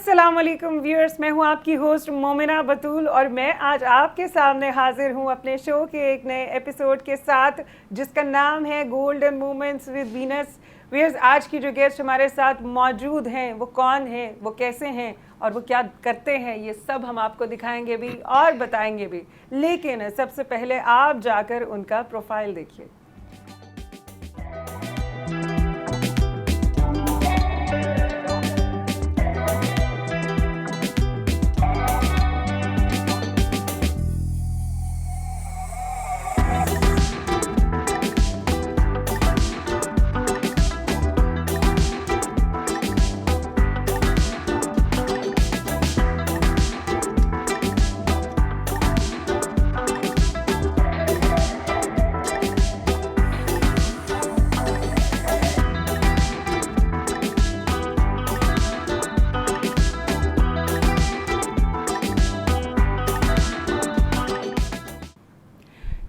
अस्सलाम वालेकुम व्यूअर्स, मैं हूं आपकी होस्ट मोमिना बतूल और मैं आज आपके सामने हाजिर हूं अपने शो के एक नए एपिसोड के साथ जिसका नाम है golden moments with Venus. Viewers, आज की जो गेस्ट हमारे साथ मौजूद हैं वो कौन हैं, वो कैसे हैं और वो क्या करते हैं, ये सब हम आपको दिखाएंगे भी और बताएंगे भी। लेकिन सबसे पहले आप जाकर उनका प्रोफाइल देखिए।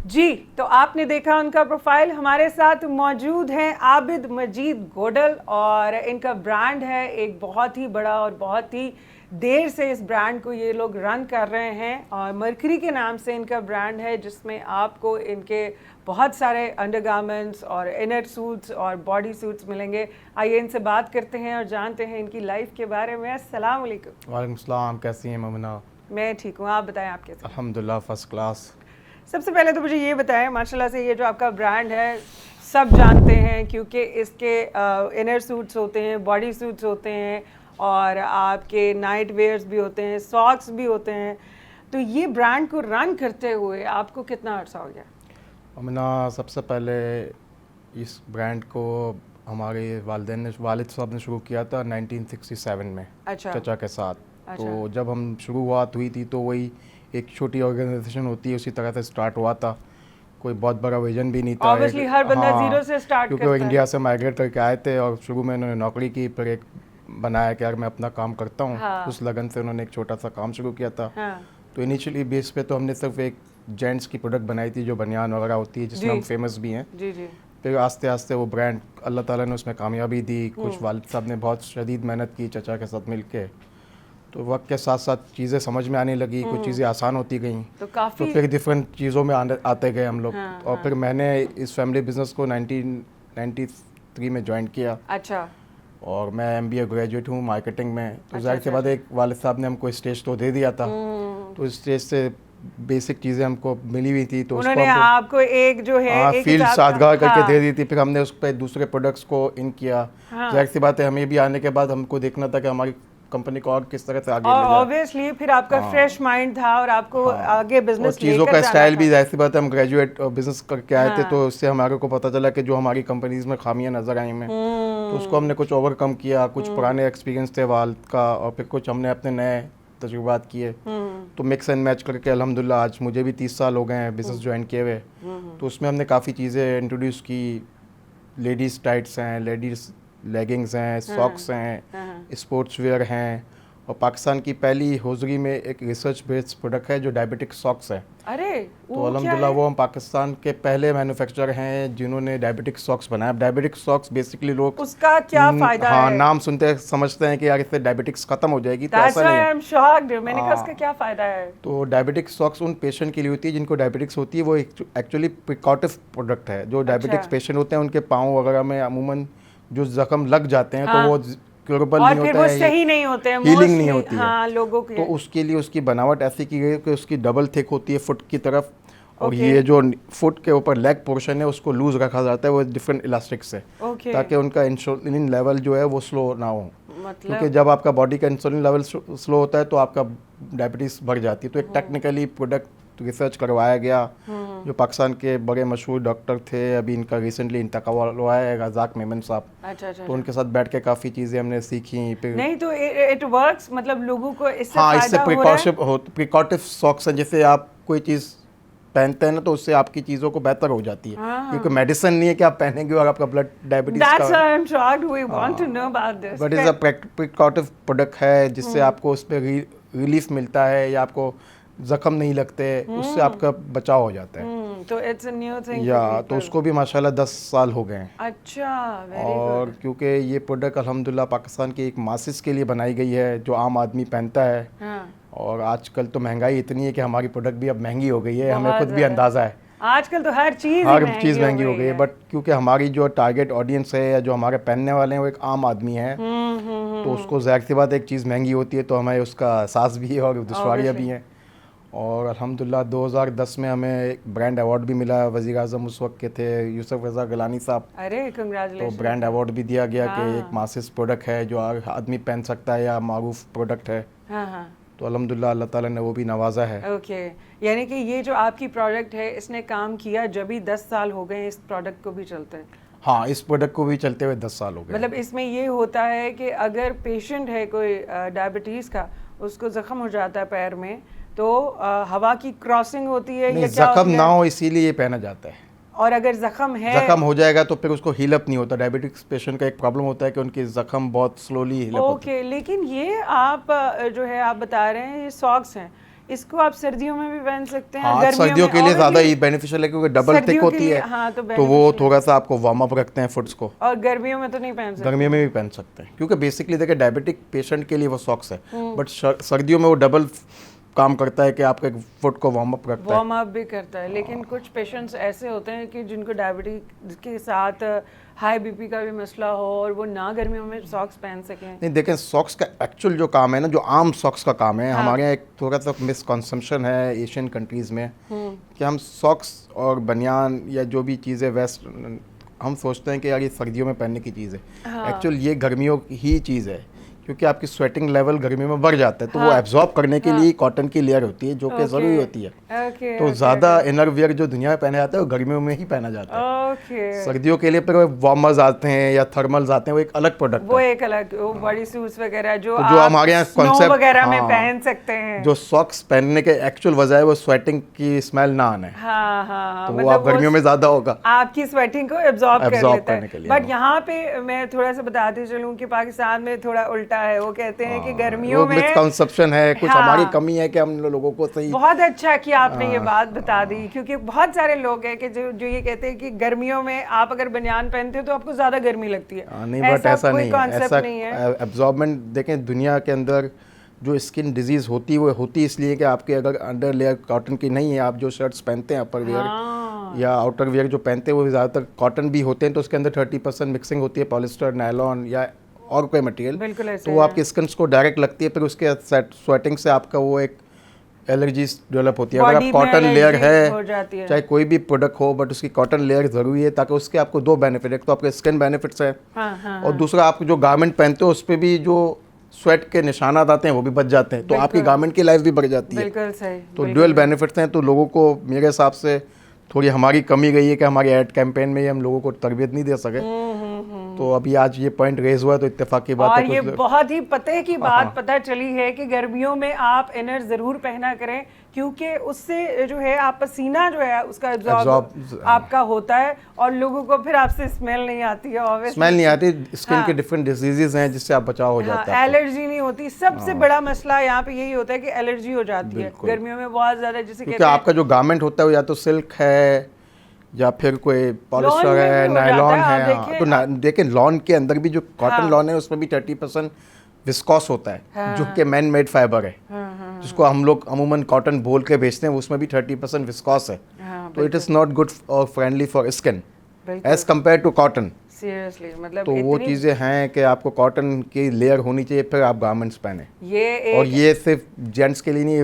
जी, तो आपने देखा उनका प्रोफाइल। हमारे साथ मौजूद हैं आबिद मजीद गोडल और इनका ब्रांड है एक बहुत ही बड़ा और बहुत ही देर से इस ब्रांड को ये लोग रन कर रहे हैं और मरकरी के नाम से इनका ब्रांड है जिसमें आपको इनके बहुत सारे अंडरगारमेंट्स और इनर सूट्स और बॉडी सूट्स मिलेंगे। आइए इनसे बात करते हैं और जानते हैं इनकी लाइफ के बारे में। अस्सलाम वालेकुम। वालेकुम सलाम, कैसी हैं मोमिना? मैं ठीक हूँ, आप बताएं आप कैसे? अल्हम्दुलिल्लाह फर्स्ट क्लास। सबसे पहले तो मुझे ये बताएं, माशाल्लाह से ये जो आपका ब्रांड है सब जानते हैं क्योंकि इसके इनर सूट्स होते हैं, बॉडी सूट्स होते हैं और आपके नाइट वेयर्स भी होते हैं, सॉक्स भी होते हैं। तो ये ब्रांड को रन करते हुए आपको कितना अर्सा हो गया? मोमिना, सबसे पहले इस ब्रांड को हमारे वालिद साहब ने शुरू किया था 1967 में। अच्छा। चचा के साथ। अच्छा। तो जब हम शुरुआत हुई थी तो वही एक छोटी ऑर्गेनाइजेशन होती है, उसी तरह से स्टार्ट हुआ था। कोई बहुत बड़ा विजन भी नहीं था। ऑब्वियसली हर बंदा जीरो से स्टार्ट क्योंकि करता वो है। इंडिया से माइग्रेट करके आए थे और शुरू में उन्होंने नौकरी की, फिर एक बनाया कि यार मैं अपना काम करता हूँ। हाँ। उस लगन से उन्होंने एक छोटा सा काम शुरू किया था। हाँ। तो इनिशियली बेस पे तो हमने सिर्फ एक जेंट्स की प्रोडक्ट बनाई थी जो बनियान वगैरह होती है, जिसमें हम फेमस भी हैं। जी जी। फिर आस्ते आस्ते वो ब्रांड अल्लाह ताला ने उसमें कामयाबी दी। कुछ वालिद साहब ने बहुत शदीद मेहनत की चचा के साथ मिलके, तो वक्त के साथ साथ चीज़ें समझ में आने लगी, कुछ चीज़ें आसान होती गई। तो काफी तो फिर डिफरेंट चीज़ों में आते गए हम लोग। हाँ, और हाँ। फिर मैंने इस फैमिली बिजनेस को 1993 में ज्वाइन किया अच्छा। और मैं MBA ग्रेजुएट हूँ मार्केटिंग में। तो अच्छा, जाहिर सी बात है, एक वालिद साहब ने हमको स्टेज तो दे दिया था, तो इस स्टेज से बेसिक चीज़ें हमको मिली हुई थी। तो उन्होंने आपको एक जो है एक फील्ड हिसाब का- साजगार करके हाँ। दे दी थी। फिर हमने उस पर दूसरे प्रोडक्ट्स को इन किया। हाँ। जाहिर सी बात है, हमें भी आने के बाद हमको देखना था कि हमारी कंपनी को और किस तरह से आगे और ले जाए। ऑब्वियसली फिर आपका फ्रेश माइंड था और आपको आगे बिजनेस और चीज़ों का स्टाइल भी जाहिर सी बात है, हम ग्रेजुएट और बिजनेस करके आए थे, हाँ। तो उससे हमारे को पता चला कि जो हमारी कंपनीज में खामियां नजर आई में, तो उसको हमने कुछ ओवरकम किया। कुछ पुराने एक्सपीरियंस थे वालिद का और फिर कुछ हमने अपने नए तजुर्बात किए। तो मिक्स एंड मैच करके अल्हम्दुलिल्लाह आज मुझे भी 30 साल हो गए हैं बिजनेस ज्वाइन किए हुए। तो उसमें हमने काफ़ी चीज़ें इंट्रोड्यूस की। लेडीज़ टाइट्स हैं, लेडीज़ लेगिंग्स हैं, सॉक्स हैं, स्पोर्ट्स वेयर हैं, और पाकिस्तान की पहली होजरी में एक रिसर्च बेस्ड प्रोडक्ट है जो डायबिटिक सॉक्स है। अरे तो अल्हम्दुलिल्लाह वो हम पाकिस्तान के पहले मैन्युफैक्चरर हैं जिन्होंने डायबिटिक सॉक्स बनाया। डायबिटिक सॉक्स बेसिकली लोग उसका क्या फायदा हाँ है? नाम सुनते समझते हैं कि यार इससे डायबिटिक्स खत्म हो जाएगी, तो That's ऐसा why नहीं है। I'm shocked. मैंने कहा उसका क्या फायदा है? तो डायबिटिक सॉक्स उन पेशेंट के लिए होती है जिनको डायबिटिक्स होती है। वो एक्चुअली प्रिकॉटिव प्रोडक्ट है। जो डायबिटिक्स पेशेंट होते हैं उनके पाँव वगैरह में अमूमन जो जख्म लग जाते हैं, हाँ। तो वो क्योरेबल और नहीं फिर होता वो है, सही नहीं होते हैं, हीलिंग नहीं mostly, होती है। हाँ, लोगों के तो उसके लिए उसकी बनावट ऐसी की गई है कि उसकी डबल थिक होती है फुट की तरफ, और Okay. ये जो फुट के ऊपर लेग पोर्शन है उसको लूज रखा जाता है वो डिफरेंट इलास्टिक से, Okay. ताकि उनका इंसुलिन लेवल जो है वो स्लो ना हो। मतलब क्योंकि जब आपका बॉडी का इंसुलिन लेवल स्लो होता है तो आपका डायबिटीज बढ़ जाती है। तो एक टेक्निकली प्रोडक्ट रिसर्च करवाया गया जो पाकिस्तान के बड़े मशहूर डॉक्टर थे, अभी इनका रिसेंटली इंतकाल हुआ है, रज़ाक मेमन साहब। अच्छा। तो उनके साथ बैठ के काफ़ी चीज़ें हमने सीखी। फिर नहीं तो इट वर्क्स, मतलब लोगों को इससे हाँ, फायदा इससे हो रहा है? प्रिकॉटिव सॉक्स हैं। जैसे आप कोई चीज़ पहनते हैं ना तो उससे आपकी चीज़ों को बेहतर हो जाती है। हाँ। क्योंकि मेडिसिन नहीं है कि आप पहनेंगे और आपका ब्लड डायबिटीज That's का, why I'm shocked. We want to know about this. But is a precautive product है जिससे आपको उस पर रिलीफ मिलता है या आपको जख्म नहीं लगते, उससे आपका बचाव हो जाता है। तो इट्स अ न्यू थिंग या तो उसको भी माशाल्लाह 10 साल हो गए हैं। अच्छा, वेरी और गुड। क्योंकि ये प्रोडक्ट अल्हम्दुलिल्लाह पाकिस्तान की एक मासिस के लिए बनाई गई है जो आम आदमी पहनता है। हाँ, और आजकल तो महंगाई इतनी है कि हमारी प्रोडक्ट भी अब महंगी हो गई है, हमें बहुत खुद भी ज़्यादा। अंदाज़ा है। आजकल तो हर चीज़ ही हर महंगी चीज़ महंगी हो गई है, है। बट क्योंकि हमारी जो टारगेट ऑडियंस है या जो हमारे पहनने वाले हैं वो एक आम आदमी है, तो उसको ज़ाहिर सी बात एक चीज़ महंगी होती है तो हमें उसका एहसास भी है और दुश्वारियाँ भी हैं। और अल्हम्दुलिल्लाह 2010 में हमें एक ब्रांड अवार्ड भी मिला। वज़ीर आज़म उस वक्त के थे यूसुफ रज़ा गिलानी साहब, अरे तो कंग्रेचुलेशन। ब्रांड अवार्ड भी दिया गया कि हाँ। एक मासिस प्रोडक्ट है जो हर आदमी पहन सकता है या मारूफ प्रोडक्ट है। हाँ हाँ, तो अल्हम्दुलिल्लाह अल्लाह ताला ने वो भी नवाजा है। ओके। यानी कि ये जो आपकी प्रोडक्ट है इसने काम किया जब भी 10 साल हो गए इस प्रोडक्ट को भी चलते हैं। हाँ, इस प्रोडक्ट को भी चलते हुए 10 साल हो गए। मतलब इसमें ये होता है कि अगर पेशेंट है कोई डायबिटीज़ का, उसको ज़ख्म हो जाता है पैर में, तो हवा की क्रॉसिंग होती है नहीं, या क्या जख्म होती ना है? हो इसीलिए ये पहना जाता है। और अगर जख्म है, जख्म हो जाएगा तो फिर उसको हील अप नहीं होता। डायबिटिक्स पेशेंट का एक प्रॉब्लम होता है कि उनकी जख्म बहुत स्लोली हील अप होता है। ओके। लेकिन ये आप जो है आप बता रहे हैं ये सॉक्स हैं, इसको आप सर्दियों में भी पहन सकते हैं, हाँ, गर्मियों सर्दियों में के लिए ज़्यादा obviously ही बेनिफिशियल है क्योंकि डबल थिक सर्दियों के होती लिए, है। हाँ, तो तो वो beneficial थोड़ा सा आपको वार्म अप रखते हैं फुट्स को। और गर्मियों में तो नहीं पहन सकते। गर्मियों में भी पहन सकते हैं क्योंकि बेसिकली देखिए डायबिटिक पेशेंट के लिए वो सॉक्स है, हम्म। बट सर्दियों में वो डबल काम करता है कि आपके फुट को वार्म अप रखता है। वार्म अप भी करता है। लेकिन कुछ पेशेंट्स ऐसे होते हैं कि जिनको डायबिटीज के साथ हाई बीपी का भी मसला हो और वो ना गर्मियों में सॉक्स पहन सकें। नहीं, देखें सॉक्स का एक्चुअल जो काम है ना, जो आम सॉक्स का काम है, हाँ। हमारे यहाँ एक थोड़ा सा मिसकॉन्सेप्शन है एशियन कंट्रीज़ में कि हम सॉक्स और बनियान या जो भी चीज़ें वेस्ट हम सोचते हैं कि यार ये सर्दियों में पहनने की चीज़ है। हाँ। एक्चुअल ये गर्मियों की ही चीज़ है क्योंकि आपकी स्वेटिंग लेवल गर्मी में बढ़ जाता है, तो वो हाँ। एब्जॉर्ब करने के लिए कॉटन की लेयर होती है जो कि ज़रूरी होती है। ओके, तो ज़्यादा इनर वियर जो दुनिया में पहना जाता है वो गर्मियों में ही पहना जाता है। ओके। सर्दियों के लिए फिर वार्मर्स आते हैं या थर्मल्स आते हैं, वो एक अलग प्रोडक्ट वो है। एक अलग वो बॉडी सूट्स वगैरह जो तो जो आप हमारे यहाँ स्नो concept- वगैरह में हाँ। पहन सकते हैं। जो सॉक्स पहनने के एक्चुअल वजह है वो स्वेटिंग की स्मेल ना आना है, हाँ हाँ, तो वो मतलब आप गर्मियों में ज़्यादा होगा आपकी स्वेटिंग को एब्जॉर्ब कर Absorb लेता करने के है। लिए, बट हाँ। यहाँ पे मैं थोड़ा सा बताती चलूँ कि पाकिस्तान में थोड़ा उल्टा है। वो कहते हैं कि वो गर्मियों में मिसकंसेप्शन है, कुछ हाँ। हमारी कमी है कि हम लोगों को सही। बहुत अच्छा कि आपने ये बात बता दी, क्योंकि बहुत सारे लोग हैं कि जो ये कहते हैं कि गर्मियों में आप अगर बनियान पहनते हो तो आपको ज्यादा गर्मी लगती है। नहीं, बट ऐसा कोई नहीं है, कॉन्सेप्ट ऐसा नहीं है। एब्जॉर्बमेंट देखें दुनिया के अंदर जो स्किन डिजीज़ होती है वो होती इसलिए कि आपके अगर अंडर लेयर कॉटन की नहीं है, आप जो शर्ट्स पहनते हैं अपर वेयर हाँ। या आउटर वेयर जो पहनते हैं वो ज़्यादातर कॉटन भी होते हैं, तो उसके अंदर 30% मिक्सिंग होती है पॉलिस्टर, नायलॉन या और कोई मटेरियल, बिल्कुल ऐसे तो वो है। आपकी स्किन को डायरेक्ट लगती है, फिर उसके स्वेटिंग से आपका वो एक एलर्जीज डेवलप होती है। अगर Body आप में कॉटन लेयर allergy हो है, जाती है। चाहे कोई भी प्रोडक्ट हो, बट उसकी कॉटन लेयर ज़रूरी है ताकि उसके आपको दो बेनिफिट, एक तो आपके स्किन बेनिफिट्स है हाँ हाँ और दूसरा आप जो गारमेंट पहनते हो उस पर भी जो स्वेट के निशानात आते हैं वो भी बच जाते हैं, तो आपकी गारमेंट की लाइफ भी बढ़ जाती है। बिल्कुल सही। तो ड्यूअल बेनिफिट्स हैं। तो लोगों को मेरे हिसाब से थोड़ी हमारी कमी गई है कि हमारी एड कैंपेन में ही हम लोगों को तरबियत नहीं दे सके। तो अभी आज ये पॉइंट रेज हुआ तो इत्तेफाक की बात और है। ये कुछ बहुत ही पते की बात पता चली है कि गर्मियों में आप इनर जरूर पहना करें, क्योंकि उससे जो है आप पसीना जो है उसका एब्जॉर्ब आपका होता है और लोगों को फिर आपसे स्मेल नहीं आती है। ऑब्वियसली स्मेल नहीं आती, स्किन के डिफरेंट डिजीजेज हैं जिससे आप बचाव हो जाता है। एलर्जी नहीं होती। सबसे बड़ा मसला यहाँ पे यही होता है कि एलर्जी हो जाती है गर्मियों में बहुत ज्यादा, जिसे क्योंकि कहते हैं आपका जो गारमेंट होता है वो या तो सिल्क है या फिर कोई पॉलिस्टर में है, भी हो नायलॉन जाता है, है। आप हाँ, तो देखें लॉन के अंदर भी जो कॉटन लॉन है उसमें भी 30% विस्कॉस होता है, जो कि मैन मेड फाइबर है, जिसको हम लोग अमूमन कॉटन बोल के बेचते हैं, उसमें भी 30% विस्कॉस है। तो इट इज़ नॉट गुड और friendly for skin as compare to cotton. Seriously, मतलब तो वो चीज़ें हैं कि आपको कॉटन की लेयर होनी चाहिए फिर आप गारमेंट्स पहने। और ये सिर्फ जेंट्स के लिए नहीं,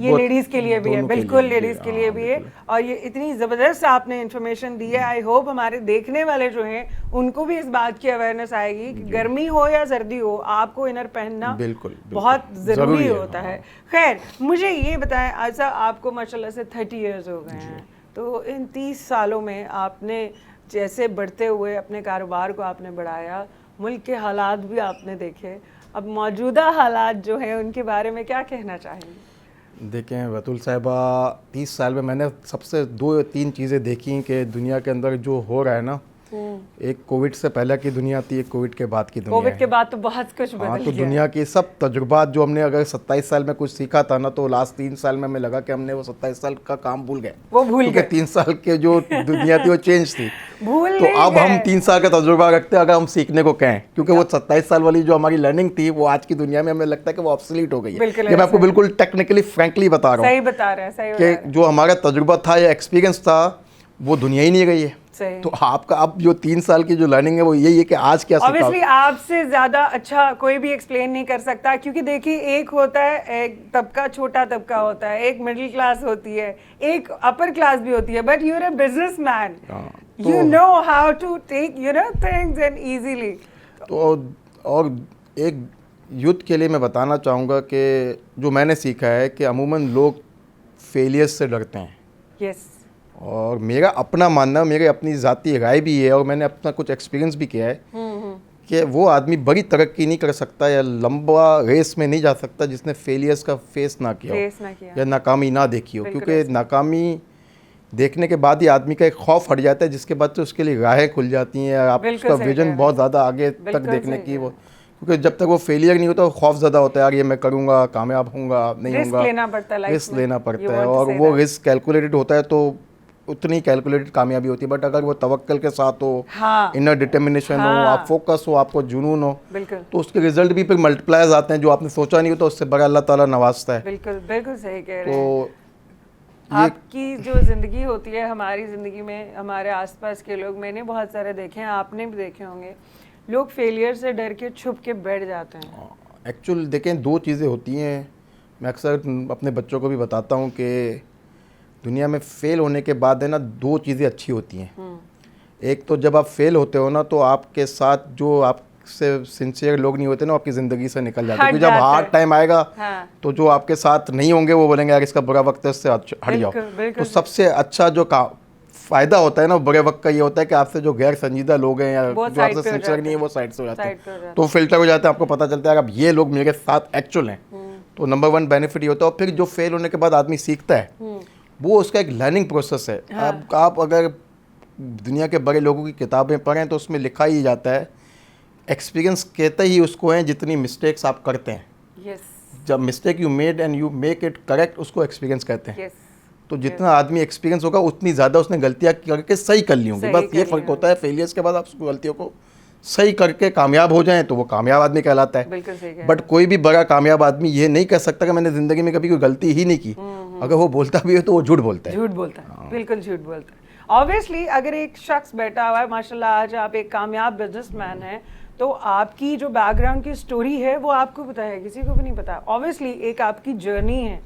ये लेडीज के लिए भी है, बिल्कुल लेडीज के लिए भी है। बिल्कुल। और ये इतनी ज़बरदस्त आपने इन्फॉर्मेशन दी है। आई होप हमारे देखने वाले जो हैं उनको भी इस बात की अवेयरनेस आएगी कि गर्मी हो या सर्दी हो आपको इनर पहनना बिल्कुल बहुत ज़रूरी होता हाँ। है। खैर मुझे ये बताएं, अच्छा आपको माशाल्लाह से 30 इयर्स हो गए हैं, तो इन 30 सालों में आपने जैसे बढ़ते हुए अपने कारोबार को आपने बढ़ाया, मुल्क के हालात भी आपने देखे, अब मौजूदा हालात जो हैं उनके बारे में क्या कहना चाहेंगे? देखें बतुल साहिबा, 30 साल में मैंने सबसे 2 या 3 चीज़ें देखी कि दुनिया के अंदर जो हो रहा है ना, एक कोविड से पहले की दुनिया थी, एक कोविड के बाद की दुनिया कोविड है। के बाद तो बहुत कुछ हाँ, बदल तो गया। दुनिया की सब तजुर्बात जो हमने अगर 27 साल में कुछ सीखा था ना, तो लास्ट 3 साल में हमें लगा कि हमने वो 27 साल का काम भूल गए। वो भूल क्योंकि गए। 3 साल के जो दुनिया थी वो चेंज थी। भूल तो नहीं अब हम गए। 3 साल का तजुर्बा रखते हैं अगर हम सीखने को कहें, क्योंकि वो 27 साल वाली जो हमारी लर्निंग थी वो आज की दुनिया में हमें लगता है कि वो ऑब्सोलीट हो गई है। बिल्कुल ये मैं आपको ऐसा है। बिल्कुल टेक्निकली फ्रैंकली बता रहा हूँ सही बता रहे हैं, सही बता रहे कि हैं। जो हमारा तजुर्बा था या एक्सपीरियंस था वो दुनिया ही नहीं रही है। सही। तो आपका अब जो 3 साल की जो लर्निंग है वो यही है कि आज क्या सीखा। ऑब्वियसली आपसे ज्यादा अच्छा कोई भी एक्सप्लेन नहीं कर सकता, क्योंकि देखिए एक होता है, एक तबका, छोटा तबका होता है, एक मिडिल क्लास होती है, एक अपर क्लास भी होती है, but you are a businessman, you know how to take things and easily. तो और एक यूथ के लिए मैं बताना चाहूँगा कि जो मैंने सीखा है कि अमूमन लोग फेलियर्स से डरते हैं। यस। और मेरा अपना मानना, मेरी अपनी ज़ाती राय भी है और मैंने अपना कुछ एक्सपीरियंस भी किया है कि वो आदमी बड़ी तरक्की नहीं कर सकता या लंबा रेस में नहीं जा सकता जिसने फेलियर्स का फेस ना किया हो या नाकामी ना देखी हो। क्योंकि नाकामी देखने के बाद ही आदमी का एक खौफ हट जाता है, जिसके बाद से उसके लिए राहें खुल जाती हैं, आप उसका विजन बहुत ज़्यादा आगे तक देखने की वो, क्योंकि जब तक वो फेलियर नहीं होता वो खौफ ज़्यादा होता है, यार ये मैं करूँगा, कामयाब होऊंगा नहीं होऊंगा, रिस्क लेना पड़ता है, रिस्क लेना पड़ता है और वो रिस्क कैलकुलेटेड होता है तो उतनी कैलकुलेटेड कामयाबी होती है। बट अगर वो तवक्कल के साथ हो, इनर डिटर्मिनेशन हो, आप फोकस हो, आपको जुनून हो, तो उसके रिजल्ट भी फिर मल्टीप्लायर्स आते हैं, जो आपने सोचा नहीं होता उससे बड़ा अल्लाह ताला नवाजता है। बिल्कुल बिल्कुल सही कह रहे हैं। तो आपकी जो ज़िंदगी होती है, हमारी ज़िंदगी में हमारे आसपास के लोग, मैंने बहुत सारे देखे हैं, आपने भी देखे होंगे, लोग फेलियर से डर के छुप के बैठ जाते हैं। एक्चुअल देखें, दो चीज़ें होती हैं, मैं अक्सर अपने बच्चों को भी बताता हूँ कि दुनिया में फेल होने के बाद है ना, दो चीज़ें अच्छी होती हैं। एक तो जब आप फेल होते हो ना, तो आपके साथ जो आपसे सिंसियर लोग नहीं होते ना, आपकी ज़िंदगी से निकल जाते हैं। क्योंकि जब हार्ड टाइम आएगा तो जो आपके साथ नहीं होंगे वो बोलेंगे यार इसका बुरा वक्त है, उससे हट जाओ। तो सबसे अच्छा जो फ़ायदा होता है ना बुरे वक्त का, ये होता है कि आपसे जो गैर संजीदा लोग हैं या जो आपसे सिंसियर नहीं है वो साइड से हो जाते हैं, तो फिल्टर हो जाते हैं, आपको पता चलता है अब ये लोग मेरे साथ एक्चुअल हैं। तो नंबर 1 बेनिफिट ये होता है। और फिर जो फेल होने के बाद आदमी सीखता है वो उसका एक लर्निंग प्रोसेस है। आप अगर दुनिया के बड़े लोगों की किताबें पढ़ें तो उसमें लिखा ही जाता है, एक्सपीरियंस कहते ही उसको हैं जितनी मिस्टेक्स आप करते हैं। जब mistake you made and you make it correct, उसको एक्सपीरियंस कहते हैं। तो जितना आदमी एक्सपीरियंस होगा उतनी ज़्यादा उसने गलतियाँ करके सही कर ली होंगी। बस ये फ़र्क होता है, फेलियर्स के बाद आप उसको गलतियों को सही करके कामयाब हो जाएं तो वो कामयाब आदमी कहलाता है। बट कोई भी बड़ा कामयाब आदमी ये नहीं कह सकता कि मैंने ज़िंदगी में कभी कोई गलती ही नहीं की। अगर वो बोलता भी है तो वो झूठ बोलता है। बिल्कुल झूठ बोलता है। ऑब्वियसली अगर एक शख्स बैठा हुआ है, माशाल्लाह आज आप एक कामयाब बिजनेसमैन हैं, तो आपकी जो बैकग्राउंड की स्टोरी है वो आपको पता है, किसी को भी नहीं पता। ऑब्वियसली एक आपकी जर्नी है,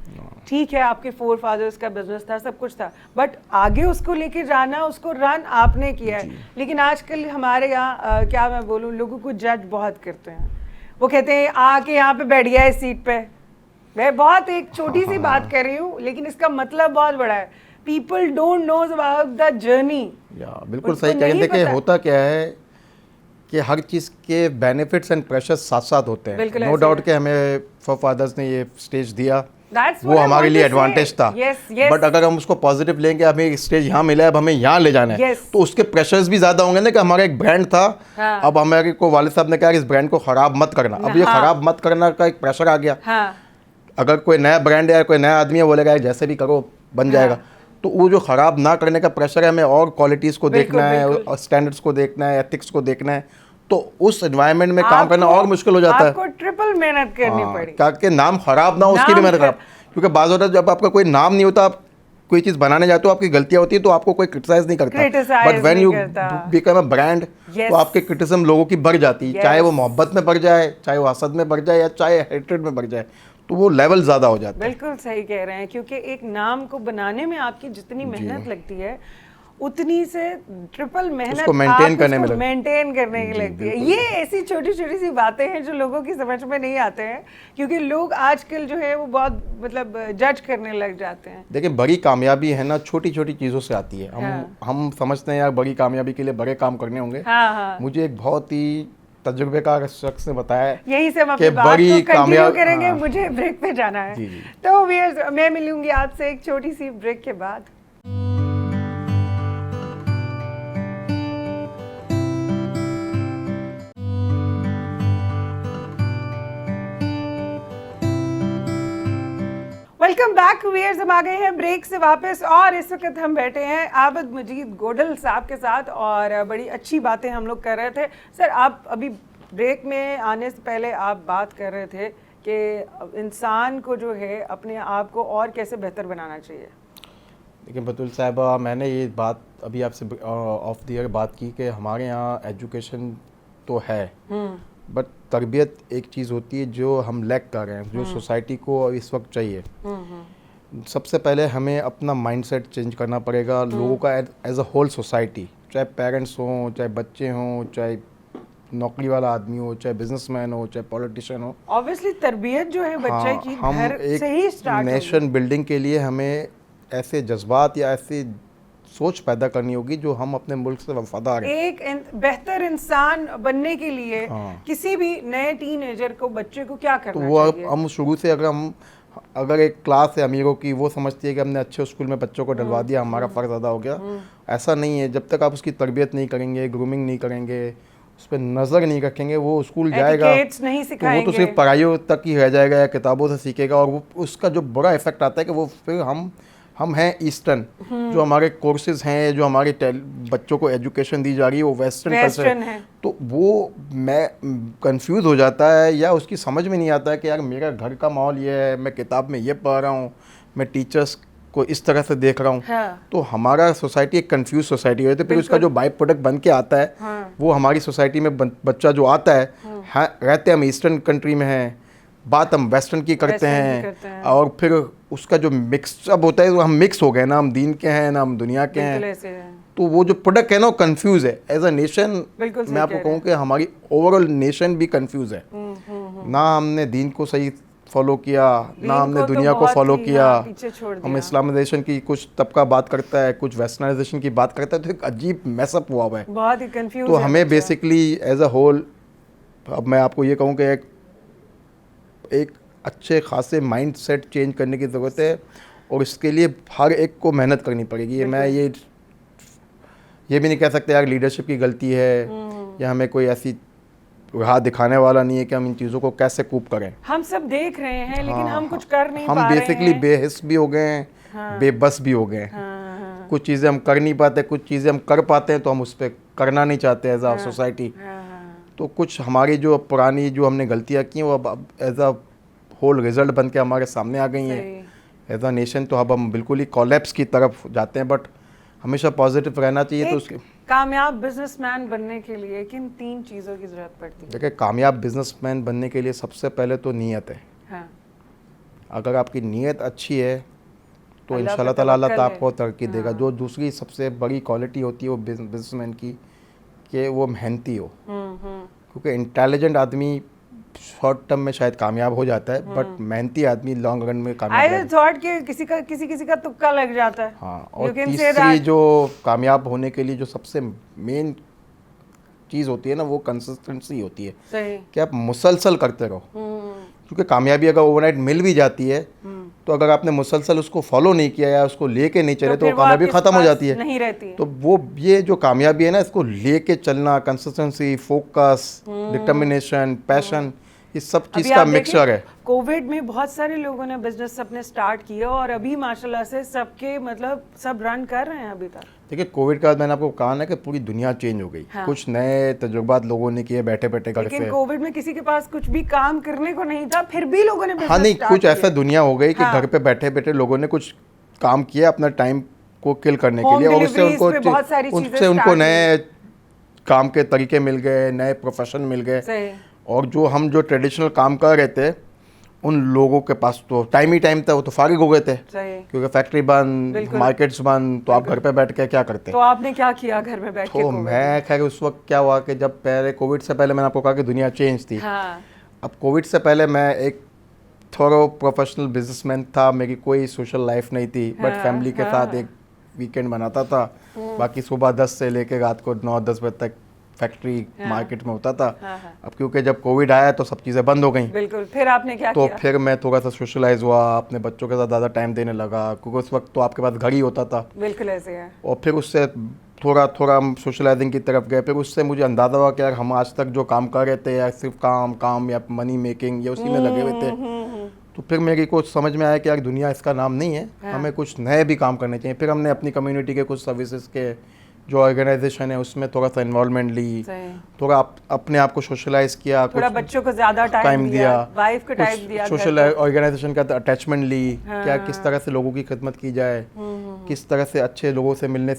ठीक है, आपके 4 फादर्स का बिजनेस था, सब कुछ था, बट आगे उसको लेके जाना, उसको रन आपने किया है। लेकिन आजकल हमारे यहाँ क्या मैं बोलूँ, लोगों को जज बहुत करते हैं। वो कहते हैं आके यहाँ पे बैठ गया इस सीट पे। मैं बहुत एक छोटी सी बात कर रही हूँ, लेकिन इसका मतलब बहुत बड़ा है। People don't know about the journey. बिल्कुल सही कह रहे हैं। देखिए होता क्या है कि हर चीज़ के बेनिफिट्स एंड प्रेशर्स साथ साथ होते हैं। नो डाउट कि हमें फादर्स ने ये स्टेज दिया, वो हमारे लिए एडवांटेज था। बट अगर हम उसको पॉजिटिव लेंगे, हमें एक स्टेज यहाँ मिला है, अब हमें यहाँ ले जाना है, तो उसके प्रेशर्स भी ज़्यादा होंगे ना। कि हमारा एक ब्रांड था, अब हमारे को वालिद साहब ने कहा इस ब्रांड को ख़राब मत करना। अब ये ख़राब मत करना का एक प्रेशर आ गया। अगर कोई नया ब्रांड है, कोई नया आदमी है, बोलेगा जैसे भी करो बन जाएगा, तो वो जो ख़राब ना करने का प्रेशर है, हमें और क्वालिटीज़ को देखना है, और स्टैंडर्ड्स को देखना है, एथिक्स को देखना है, तो उस एनवायरनमेंट में काम करना और मुश्किल हो जाता है। आपको ट्रिपल मेहनत करनी पड़ी ताकि नाम खराब ना हो, उसकी भी मेहनत खराब। क्योंकि बाज़ होता है जब आपका कोई नाम नहीं होता, आप कोई चीज़ बनाने जाते हो, आपकी गलतियाँ होती है तो आपको कोई क्रिटिसाइज नहीं करता। But when you become a brand, तो आपके क्रिटिसिज्म लोगों की बढ़ जाती है, चाहे वो मोहब्बत में बढ़ जाए, चाहे वो हसद में बढ़ जाए, या चाहे हेट्रेड में बढ़ जाए, तो वो लेवल ज़्यादा हो जाता है। बिल्कुल सही कह रहे हैं, क्योंकि एक नाम को बनाने में आपकी जितनी मेहनत लगती है, उतनी से ट्रिपल मेहनत उसको मेंटेन करने की लगती है। ये ऐसी छोटी छोटी सी बातें हैं जो लोगों की समझ में नहीं आते हैं, क्योंकि लोग आजकल जो है वो बहुत मतलब जज करने लग जाते हैं। देखिए बड़ी कामयाबी है ना, छोटी छोटी चीज़ों से आती है। हम समझते हैं यार बड़ी कामयाबी के लिए बड़े काम करने होंगे। मुझे एक बहुत ही तजुर्बेकार शख्स ने बताया, यही से हम अपनी बात को कंटिन्यू करेंगे। मुझे ब्रेक पे जाना है, तो मैं मिलूंगी आपसे एक छोटी सी ब्रेक के बाद। वेलकम बैक व्यूअर्स, हम आ गए हैं ब्रेक से वापस और इस वक्त हम बैठे हैं आबिद मजीद गोडल साहब के साथ और बड़ी अच्छी बातें हम लोग कर रहे थे। सर, आप अभी ब्रेक में आने से पहले आप बात कर रहे थे कि इंसान को जो है अपने आप को और कैसे बेहतर बनाना चाहिए। देखिए बतुल साहिबा, मैंने ये बात अभी आपसे ऑफ द ईयर बात की कि हमारे यहाँ एजुकेशन तो है, बट तरबियत एक चीज़ होती है जो हम लैक कर रहे हैं, जो सोसाइटी को इस वक्त चाहिए। सबसे पहले हमें अपना माइंडसेट चेंज करना पड़ेगा, लोगों का एज अ होल सोसाइटी, चाहे पेरेंट्स हों, चाहे बच्चे हों, चाहे नौकरी वाला आदमी हो, चाहे बिजनेसमैन हो, चाहे पॉलिटिशियन हो। ऑब्वियसली तरबियत जो है बच्चे की घर से ही स्टार्ट होगी। नेशन बिल्डिंग के लिए हमें ऐसे जज्बात या ऐसी सोच पैदा करनी होगी जो हम अपने मुल्क से वफादार हैं। एक बेहतर इंसान बनने के लिए किसी भी नए टीनेजर को, बच्चे को क्या करना चाहिए? तो हम शुरू से अगर एक क्लास है अमीरों की, वो समझती है कि हमने अच्छे स्कूल में बच्चों को डलवा दिया, हमारा फ़र्ज अदा हो गया। ऐसा नहीं है। जब तक आप उसकी तरबियत नहीं करेंगे, ग्रूमिंग नहीं करेंगे, उस पर नज़र नहीं रखेंगे, वो स्कूल जाएगा नहीं तो वो तो सिर्फ पढ़ाइयों तक ही रह जाएगा या किताबों से सीखेगा। और वो उसका जो बुरा इफेक्ट आता है कि वो फिर हम हैं ईस्टर्न, जो हमारे कोर्सेज हैं, जो हमारे बच्चों को एजुकेशन दी जा रही है वो वेस्टर्न कल्चर है। तो वो मैं कंफ्यूज हो जाता है या उसकी समझ में नहीं आता है कि यार मेरा घर का माहौल ये है, मैं किताब में ये पढ़ रहा हूँ, मैं टीचर्स को इस तरह से देख रहा हूँ। हाँ। तो हमारा सोसाइटी एक कंफ्यूज सोसाइटी है। तो फिर उसका जो बाई प्रोडक्ट बन के आता है, हाँ। वो हमारी सोसाइटी में बच्चा जो आता है, हाँ। रहते हम ईस्टर्न कंट्री में हैं, बात हम वेस्टर्न की करते हैं और फिर उसका जो मिक्सअप होता है, वो हम मिक्स हो गए ना, हम दीन के हैं ना हम दुनिया के हैं। तो वो जो प्रोडक्ट है ना वो कंफ्यूज है। एज अ नेशन मैं आपको कहूँ कि हमारी ओवरऑल नेशन भी कंफ्यूज है। ना हमने दीन को सही फॉलो किया, ना हमने दुनिया को फॉलो किया। हम इस्लामाइजेशन की कुछ तबका बात करता है, कुछ वेस्टर्नाइजेशन की बात करता है, तो एक अजीब मैसअप हुआ है, बहुत ही कंफ्यूज। तो हमें बेसिकली एज अ होल, अब मैं आपको ये कहूँ कि एक अच्छे खासे माइंडसेट चेंज करने की ज़रूरत है और इसके लिए हर एक को मेहनत करनी पड़ेगी। मैं ये भी नहीं कह सकते यार लीडरशिप की गलती है या हमें कोई ऐसी राह दिखाने वाला नहीं है कि हम इन चीज़ों को कैसे कूप करें। हम सब देख रहे हैं लेकिन हम कुछ कर नहीं पा रहे हैं। हम बेसिकली बेहिस भी हो गए हैं, बेबस भी हो गए हैं। कुछ चीज़ें हम कर नहीं पाते, कुछ चीज़ें हम कर पाते हैं तो हम उस पर करना नहीं चाहते एज अ सोसाइटी। तो कुछ हमारी जो पुरानी जो हमने गलतियाँ की वो अब एज अ होल रिजल्ट बन के हमारे सामने आ गई हैं एज अ नेशन। तो अब हम बिल्कुल ही कोलैप्स की तरफ जाते हैं, बट हमेशा पॉजिटिव रहना चाहिए। तो उसके कामयाब बिजनेसमैन बनने के लिए किन 3 चीज़ों की ज़रूरत पड़ती है? देखिए, कामयाब बिजनेसमैन बनने के लिए सबसे पहले तो नीयत है। हाँ। अगर आपकी नीयत अच्छी है तो इंशाल्लाह ताला अल्लाह आपको तरक्की देगा। जो दूसरी सबसे बड़ी क्वालिटी होती है वो बिजनेसमैन की, कि वो मेहनती हो। क्योंकि इंटेलिजेंट आदमी शॉर्ट टर्म में शायद कामयाब हो जाता है, बट मेहनती आदमी लॉन्ग रन में कामयाब है। थॉट के किसी का तुक्का लग जाता है। हाँ, और तीसरी जो कामयाब होने के लिए जो सबसे मेन चीज़ होती है ना, वो कंसिस्टेंसी होती है। सही। कि आप मुसलसल करते रहो। क्योंकि कामयाबी अगर ओवरनाइट मिल भी जाती है तो अगर आपने मुसलसल उसको फॉलो नहीं किया या उसको लेके नहीं चले तो कामयाबी खत्म हो जाती है, नहीं रहती है। तो वो ये जो कामयाबी है ना, इसको लेके चलना, कंसिस्टेंसी, फोकस, डिटर्मिनेशन, पैशन, इस सब चीज़ का मिक्सचर है। कोविड में बहुत सारे लोगों ने बिजनेस अपने स्टार्ट किए और अभी माशाल्लाह से सबके मतलब सब रन कर रहे हैं अभी तक। देखिए, कोविड के बाद मैंने आपको कहा ना कि पूरी दुनिया चेंज हो गई। हाँ। कुछ नए तजुर्बात लोगों ने किए बैठे बैठे घर पे। लेकिन कोविड में किसी के पास कुछ भी काम करने को नहीं था, फिर भी लोगों ने बिजनेस हाँ, नहीं, कुछ ऐसा दुनिया हो गई कि घर पे बैठे बैठे लोगों ने कुछ काम किया अपना टाइम को किल करने के लिए, और उससे उनको नए काम के तरीके मिल गए, नए प्रोफेशन मिल गए। और जो ट्रेडिशनल काम कर रहे थे उन लोगों के पास तो टाइम ही टाइम था, वो तो फारिग हो गए थे क्योंकि फैक्ट्री बंद, मार्केट्स बंद, तो आप घर पे बैठ के क्या करते? तो आपने क्या किया घर में बैठ के? तो मैं खैर उस वक्त क्या हुआ कि जब पहले कोविड से पहले मैंने आपको कहा कि दुनिया चेंज थी। हाँ। अब कोविड से पहले मैं एक थोड़ा प्रोफेशनल बिजनेसमैन था, मेरी कोई सोशल लाइफ नहीं थी, बट फैमिली के साथ एक वीकेंड बनाता था। बाकी सुबह 10 से लेकर रात को 9-10 बजे तक फैक्ट्री मार्केट में होता था। अब क्योंकि जब कोविड आया तो सब चीज़ें बंद हो गई। बिल्कुल। फिर आपने क्या किया? तो फिर मैं थोड़ा सा सोशलाइज हुआ, अपने बच्चों के साथ ज़्यादा टाइम देने लगा, क्योंकि उस वक्त तो आपके पास घर ही होता था। बिल्कुल ऐसे है। और फिर उससे थोड़ा हम सोशलाइजिंग की तरफ गए। फिर उससे मुझे अंदाज़ा हुआ कि यार हम आज तक जो काम कर रहे थे या सिर्फ काम या मनी मेकिंग या उसी में लगे हुए थे, तो फिर मेरी को समझ में आया कि यार दुनिया इसका नाम नहीं है, हमें कुछ नए भी काम करने चाहिए। फिर हमने अपनी कम्युनिटी के कुछ सर्विसेज के जो ऑर्गेनाइजेशन है उसमें थोड़ा सा इन्वॉल्वमेंट ली, थोड़ा अपने आप को सोशलाइज किया, थोड़ा बच्चों को ज्यादा टाइम दिया, वाइफ को टाइम दिया, सोशल ऑर्गेनाइजेशन का अटैचमेंट ली, क्या किस तरह से लोगों की खिदमत की जाए, किस तरह से अच्छे लोगों से मिलने